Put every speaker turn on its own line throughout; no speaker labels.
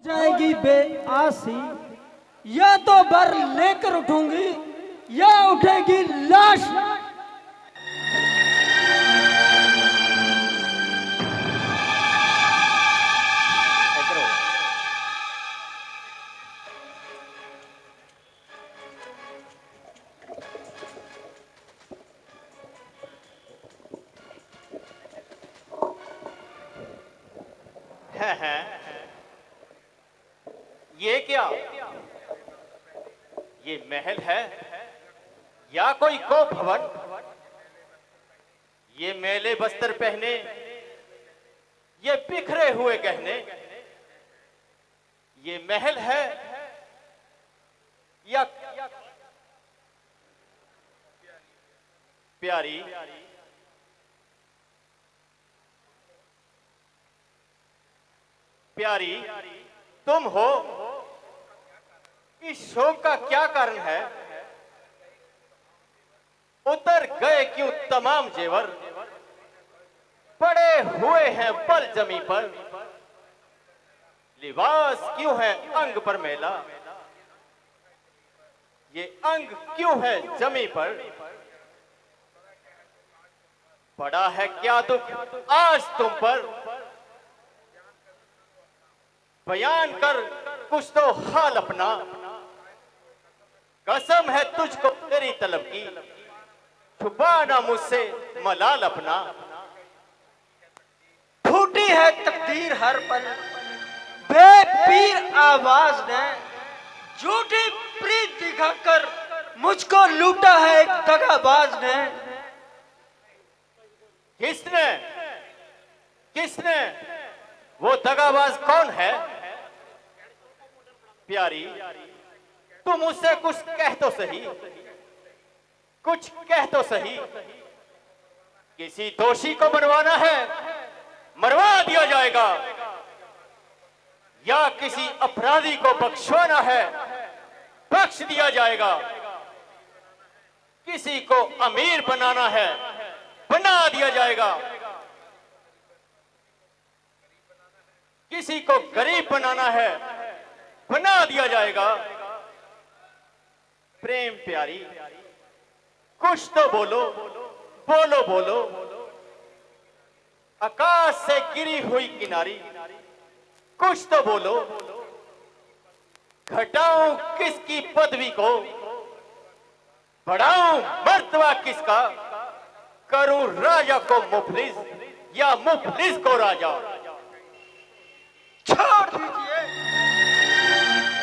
जाएगी बेआसी, या तो बर लेकर उठूंगी या उठेगी लाश।
है ये क्या? ये महल है या कोई को भवन? ये मैले बस्तर पहने, ये बिखरे हुए गहने, ये महल है या प्यारी? प्यारी, तुम हो? इस शोक का क्या कारण है? उतर गए क्यों तमाम जेवर? पड़े हुए हैं पल जमी पर, लिबास क्यों है अंग पर मेला? ये अंग क्यों है जमी पर? पड़ा है क्या दुख आज तुम पर? बयान कर कुछ तो हाल अपना, कसम है तुझको तेरी तलब की, छुपाना मुझसे मलाल अपना।
फूटी है तकदीर हर पल, बेपीर आवाज ने झूठी प्रीत दिखाकर मुझको लूटा है एक दगाबाज ने।
किसने? किसने? वो दगाबाज कौन है? प्यारी, तुम मुझसे कुछ कह तो सही, कुछ कह तो सही। किसी दोषी को बनवाना है, मरवा दिया जाएगा, या किसी अपराधी को बख्शवाना है, बख्श दिया जाएगा। किसी को अमीर बनाना है, बना दिया जाएगा। किसी को गरीब बनाना है, बना दिया जाएगा। प्रेम प्यारी, कुछ तो बोलो, बोलो बोलो। आकाश से गिरी हुई किनारी, कुछ तो बोलो। घटाऊं किसकी पदवी को, बढ़ाऊं मर्तबा किसका? करूं राजा को मुफलिस या मुफलिस को राजा?
छोड़ दीजिए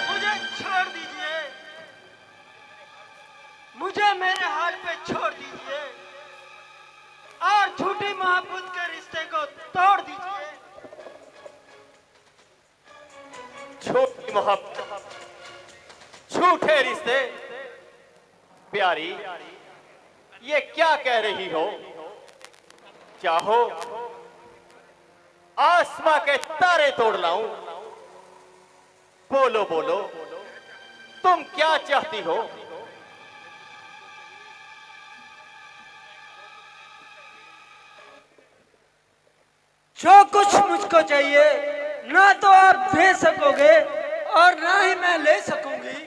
मुझे, छोड़ दीजिए मुझे, मेरे हाल पे छोड़ दीजिए और झूठी मोहब्बत के रिश्ते को तोड़ दीजिए।
झूठी मोहब्बत, झूठे रिश्ते। प्यारी, ये क्या कह रही हो? चाहो आसमां के तारे तोड़ लाऊं? बोलो बोलो, तुम क्या चाहती हो?
जो कुछ मुझको चाहिए ना तो आप दे सकोगे और ना ही मैं ले सकूंगी।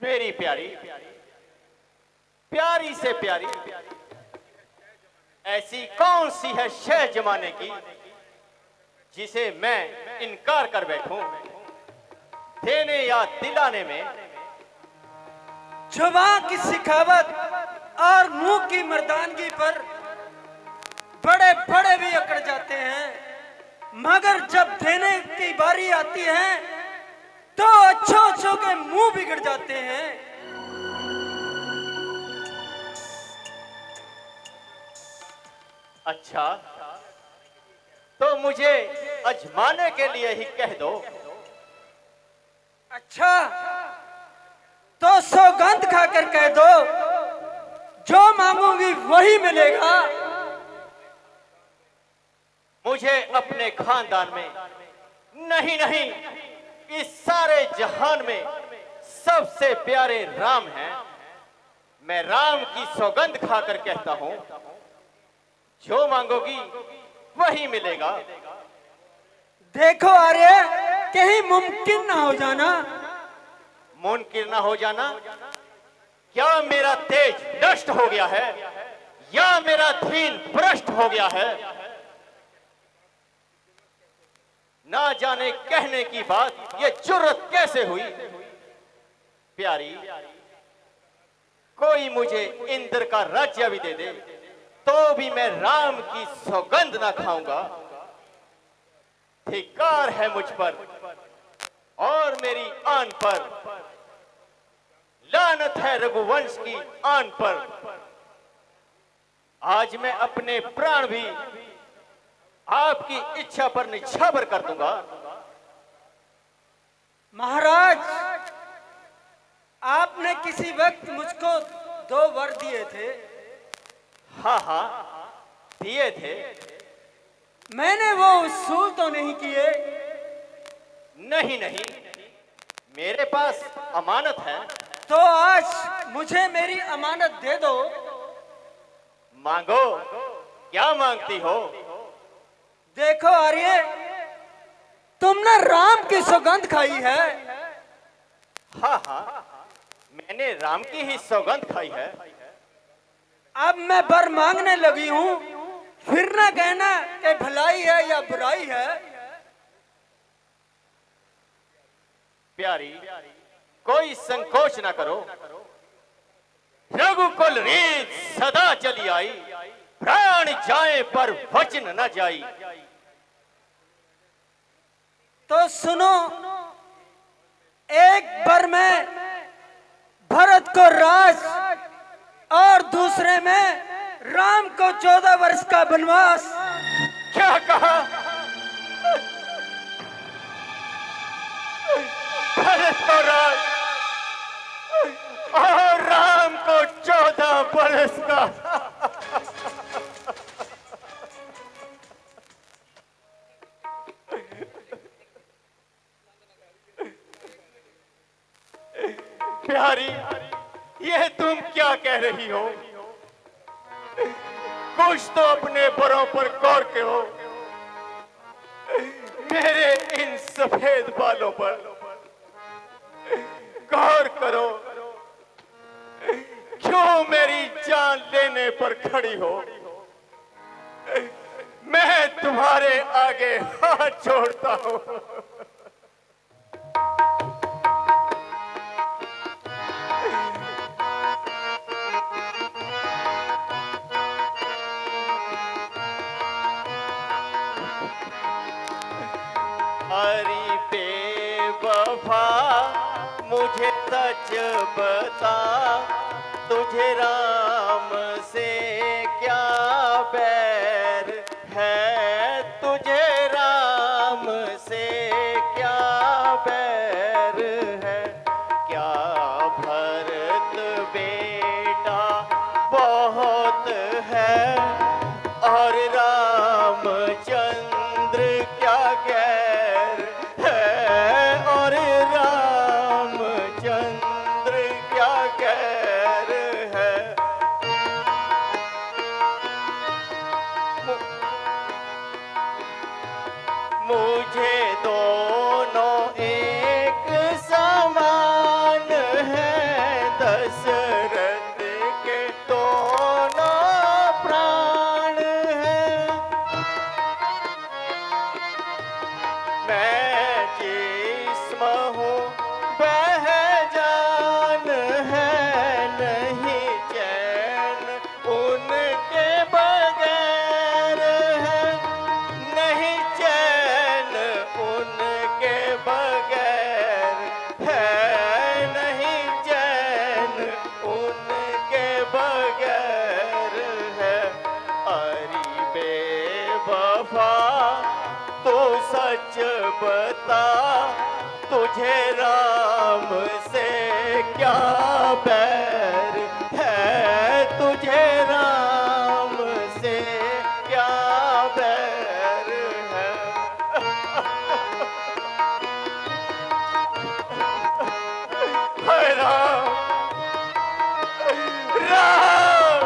मेरी प्यारी, प्यारी से प्यारी, ऐसी कौन सी है शह जमाने की जिसे मैं इनकार कर बैठूं देने या दिलाने में?
जुबान की सिखावत और मुंह की मर्दानगी पर बड़े बड़े भी अकड़ जाते हैं, मगर जब देने की बारी आती है तो अच्छों अच्छों के मुंह बिगड़ जाते हैं।
अच्छा, तो मुझे अजमाने के लिए ही कह दो।
अच्छा, तो सौगंध खाकर कह दो, जो मांगूंगी वही मिलेगा।
मुझे अपने खानदान में, नहीं नहीं, इस सारे जहान में सबसे प्यारे राम हैं। मैं राम की सौगंध खाकर कहता हूं, जो मांगोगी वही मिलेगा।
देखो आर्य, कहीं मुमकिन ना हो जाना।
मुनकिर ना हो जाना? क्या मेरा तेज नष्ट हो गया है या मेरा धीन भ्रष्ट हो गया है? ना जाने कहने की बात ये जुर्रत कैसे हुई? प्यारी, कोई मुझे इंद्र का राज्य भी दे दे तो भी मैं राम की सौगंध ना खाऊंगा। धिक्कार है मुझ पर और मेरी आन पर, लानत है रघुवंश की आन पर। आज मैं अपने प्राण भी आपकी इच्छा पर निछावर कर दूंगा।
महाराज, आपने किसी वक्त मुझको 2 वर दिए थे।
हाँ हाँ, दिए थे।
मैंने वो वसूल तो नहीं किए?
नहीं नहीं, मेरे पास अमानत है।
तो आज मुझे मेरी अमानत दे दो।
मांगो, क्या मांगती हो?
देखो आर्य, तुमने राम की सौगंध खाई है।
हाँ हाँ, मैंने राम की ही सौगंध खाई है।
अब मैं वर मांगने लगी हूं, फिर ना कहना कि भलाई है या बुराई है।
प्यारी, कोई संकोच ना करो। रघुकुल रीत सदा चली आई, प्राण जाए पर वचन न जाई।
तो सुनो, एक वर में भरत को राज और दूसरे में राम को 14 वर्ष का वनवास।
क्या कहा? भरत को राज और राम को 14 वर्ष का। प्यारी, ये तुम क्या कह रही हो? कुछ तो अपने बड़ों पर गौर करो। मेरे इन सफेद बालों पर गौर करो। क्यों मेरी जान लेने पर खड़ी हो? मैं तुम्हारे आगे हाथ जोड़ता हूं। अरे बेवफा, मुझे सच बता, तुझे राम से क्या बैर है? तुझे राम से क्या बैर है? क्या भरत बेटा बहुत है और रामचंद्र क्या गैर है? और रामचंद्र क्या गैर है? मुझे दोनों एक समान है, दशरथ के दोनों प्राण हैं। मैं जिस्म हूँ वह जान है, नहीं चैन उनके बगैर है। नहीं चैन उनके बगैर है, नहीं चैन उनके बगैर है। अरे बेवफा, तू सच बता, तुझे राम से क्या बैर है? तुझे राम से क्या बैर है? हाय राम, राम।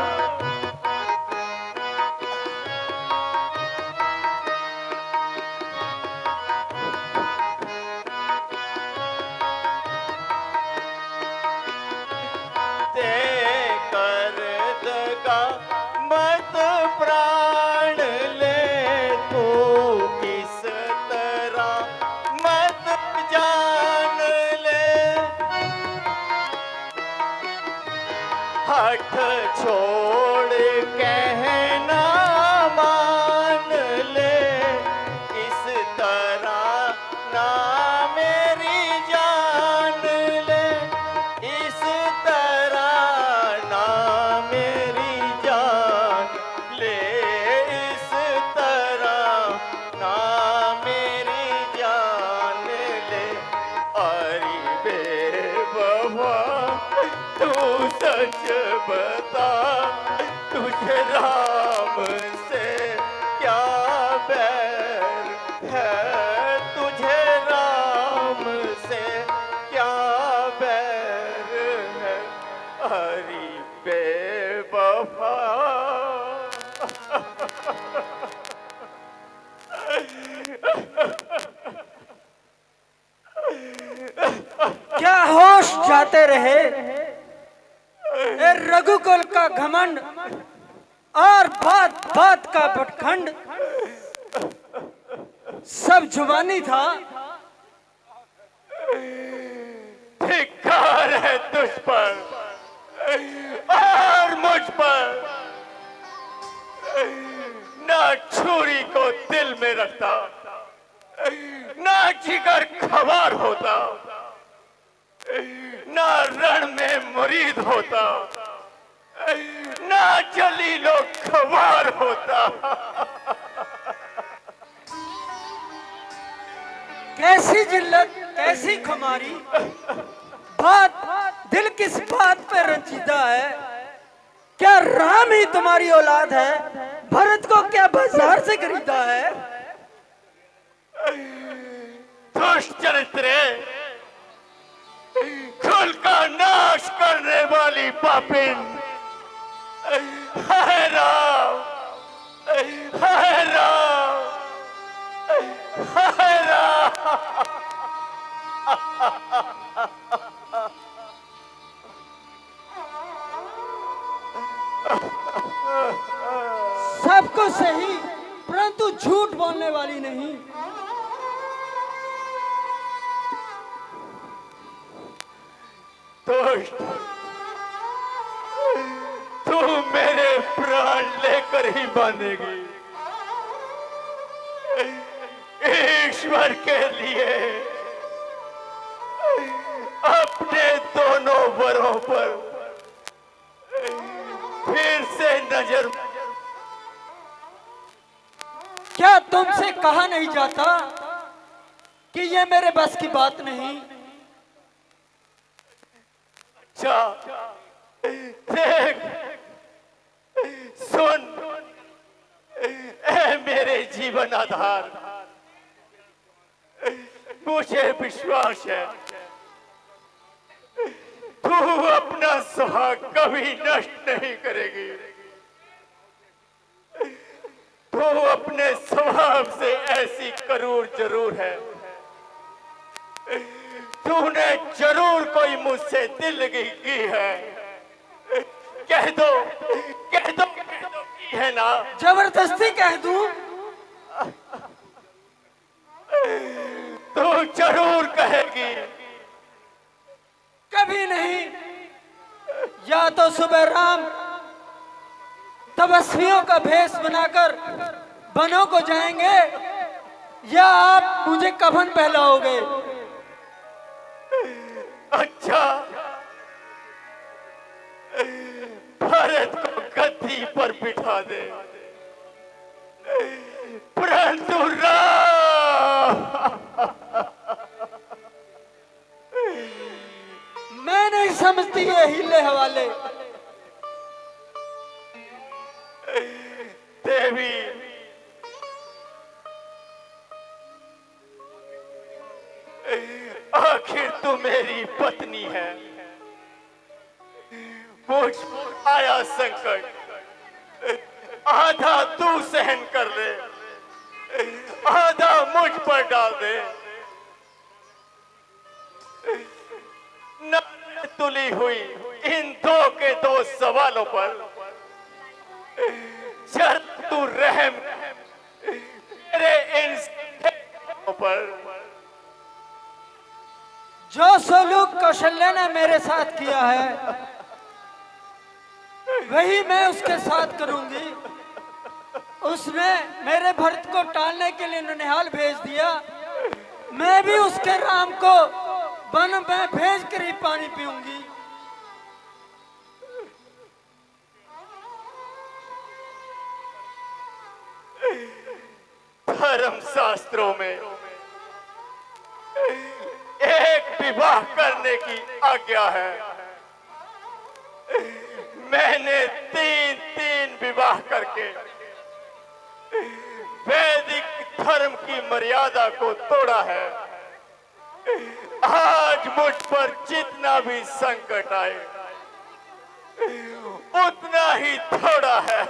छोड़ कहना मान ले, इस तरह ना मेरी जान ले, इस तरह ना मेरी जान ले, इस तरह ना मेरी जान ले। अरे बेवफा तू सच बता, तुझे राम से क्या बैर है, तुझे राम से क्या बैर है। अरे बेवफा
क्या होश जाते रहे ए रघुकुल का घमंड और बात बात का बटखंड, सब जुबानी था।
धिक्कार है तुझ पर और मुझ पर, ना छुरी को दिल में रखता, ना जिगर खबर होता, ना रण में मुरीद होता, ना जलीलो खबर होता।
कैसी जिल्लत कैसी खुमारी, बात दिल किस बात पे रंजीदा है। क्या राम ही तुम्हारी औलाद है, भरत को क्या बाजार से खरीदा है।
दुष्ट चरित्रे, कुल का नाश करने वाली पापिन, हाय राम, हाय राम, हाय राम।
सबको सही परंतु झूठ बोलने वाली नहीं।
दुष्ट, तू मेरे प्राण लेकर ही बांधेगी। ईश्वर के लिए अपने दोनों वरों पर फिर से नजर।
क्या तुमसे कहा नहीं जाता कि ये मेरे बस की बात नहीं।
अच्छा देख, सुन, ऐ मेरे जीवन आधार, मुझे विश्वास है तू अपना सुहाग कभी नष्ट नहीं करेगी। तू अपने स्वभाव से ऐसी करूर जरूर है, तूने जरूर कोई मुझसे दिललगी की है। कह दो, कह दो, कह दो की है ना।
जबरदस्ती कह दूं?
तू जरूर कहेगी।
कभी नहीं। या तो सुबह राम तपस्वियों का भेष बनाकर वनों को जाएंगे, या आप मुझे कफन पहनाओगे।
अच्छा, भारत को गद्दी पर बिठा दे, परंतु राम,
मैं नहीं समझती ये हीले हवाले।
देवी, आखिर तू मेरी पत्नी है। मुझ आया संकट, आधा तू सहन कर ले, आधा मुझ पर डाल दे। न तुली हुई इन दो के दो सवालों पर जब तू रहम मेरे इन पर।
जो सलूक कौशल्या ने मेरे साथ किया है, वही मैं उसके साथ करूंगी। उसने मेरे भरत को टालने के लिए ननिहाल भेज दिया, मैं भी उसके राम को वन में भेज कर ही पानी पीऊंगी।
धर्म शास्त्रों में एक विवाह करने की आज्ञा है। मैंने तीन तीन विवाह करके वैदिक धर्म की मर्यादा को तोड़ा है। आज मुझ पर जितना भी संकट आए उतना ही थोड़ा है।